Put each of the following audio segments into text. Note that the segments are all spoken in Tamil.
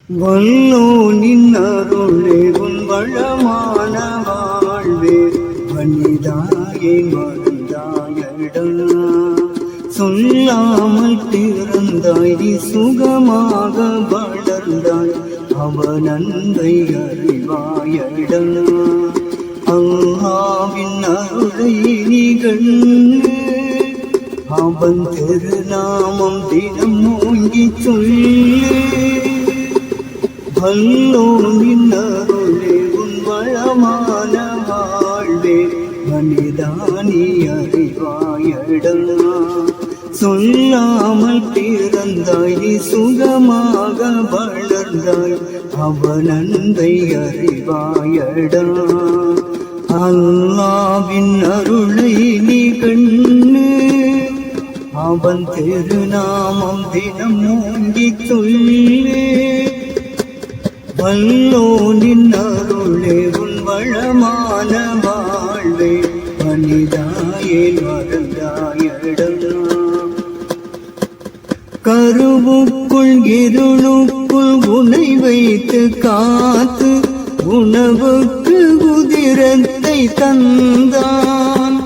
வல்லோனின் அருளே உன் வளமான வாழ்வே வனிதாயை மறந்தாயடா. சொல்லாமல் பிறந்தாய் நீ சுகமாக வளர்ந்தாய் அவன் அன்பை அறிவாயடா. அல்லாவின் அருளை நிகழ்ந்து அவன் திருநாமம் தினம் ஓங்கி சொல்லு. வல்லோனின் அருளே உன் வளமான வாழ்வே மனிதானி அறிவாயடா. சொல்லாமல் பிறந்தாய் நீ சுகமாக வளர்ந்தாய் அவன் அன்பை அறிவாயடா. அல்லாவின் அருளை நீ கண்ணு அவன் திருநாமம் தினம் ஓங்கி சொல்லு. வல்லோனின் அருளே உன் வளமான வாழ்வே மனிதாயே மறந்தாயடா. கருவுக்குள் இருளுக்குள் உனை வைத்து காத்து உணவுக்கு உதிரத்தை தந்தான்.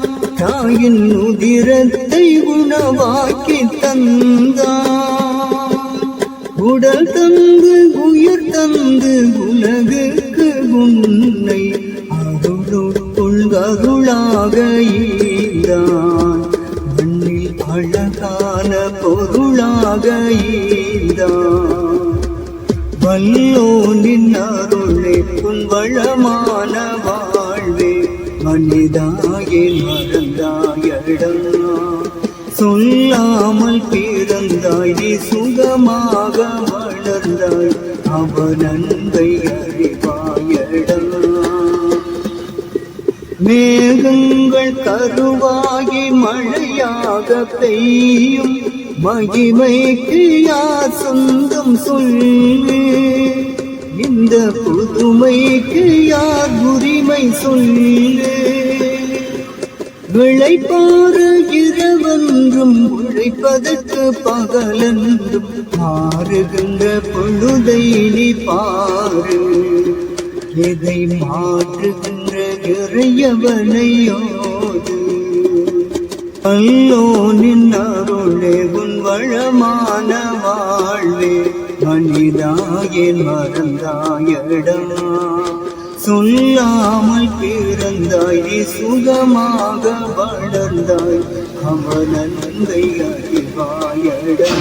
தாயின் உதிரத்தை உணவாக்கி தந்தான். உடல் தந்து உயிர் தந்து உலகுக்கு உன்னை அருளுக்குள் அருளாக ஈந்தான். மண்ணில் அழகான பொருளாக ஈந்தான். வல்லோனின் அருளே உன் வளமான வாழ்வே மனிதாயே மறந்தாயடா. சொல்லாமல் பிறந்தாய் நீ சுகமாக வளர்ந்தாய் அவன் அன்பை அறிவாயடா. மேகங்கள் கருவாகி மழையாக பெய்யும் மகிமைக்கு யார் சொந்தம் சொல்லு. இந்த புதுமைக்கு யார் உரிமை சொல்லு. விளைப்பாறு இரவென்றும் உழைப்பதற்கு பகலென்றும் மாறுகின்ற பொழுதை நீ பாரு. எதை மாற்றுகின்ற இறையவனையோடு. வல்லோனின் அருளே உன் வளமான வாழ்வே மனிதாயே மறந்தாயடா. சொல்லாமல் பிறந்தாய் நீ சுகமாக வளர்ந்தாய் அவன் அன்பை அறிவாயடா.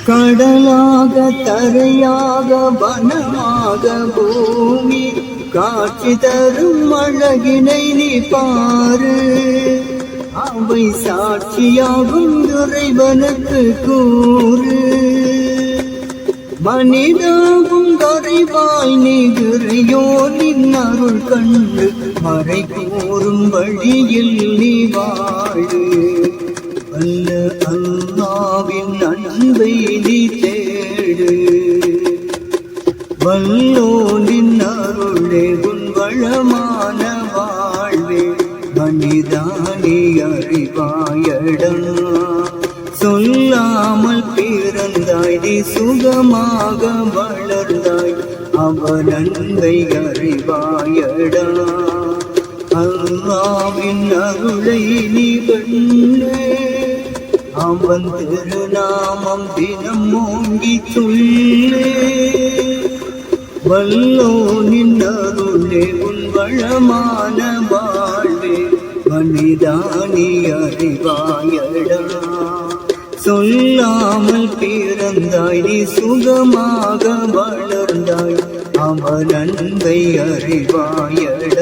கடலாக தரையாக வனமாக பூமி காட்சி தரும் அழகினை நீ பாரு. அவை சாட்சியாகும் இறைவனுக்கு கூறு. மனிதாவும் கரைவாய் நீகிறையோனின் அருள் கண்டு மறை கூறும் வழியில் நீ வாழு. அல்ல அல்லாவின் அன்பை நீ தேடு. வல்லோனின் அருளே உன் வளமான வாழ்வே மனிதானி அறிவாயடா. சொல்லாமல் பிறந்தாய் நீ சுகமாக வளர்ந்தாய் அவன் அன்பை அறிவாயடா. அல்லாவின் அருளை நீ கண்ணு அவன் திருநாமம் தினம் ஓங்கி சொல்லு. வல்லோனின் அருளே உன் வளமான வாழ்வே மனிதானி அறிவாயடா. சொல்லாமல் பிறந்தாய் நீ சுகமாக வளர்ந்தாய் அவன் அன்பை அறிவாயடா.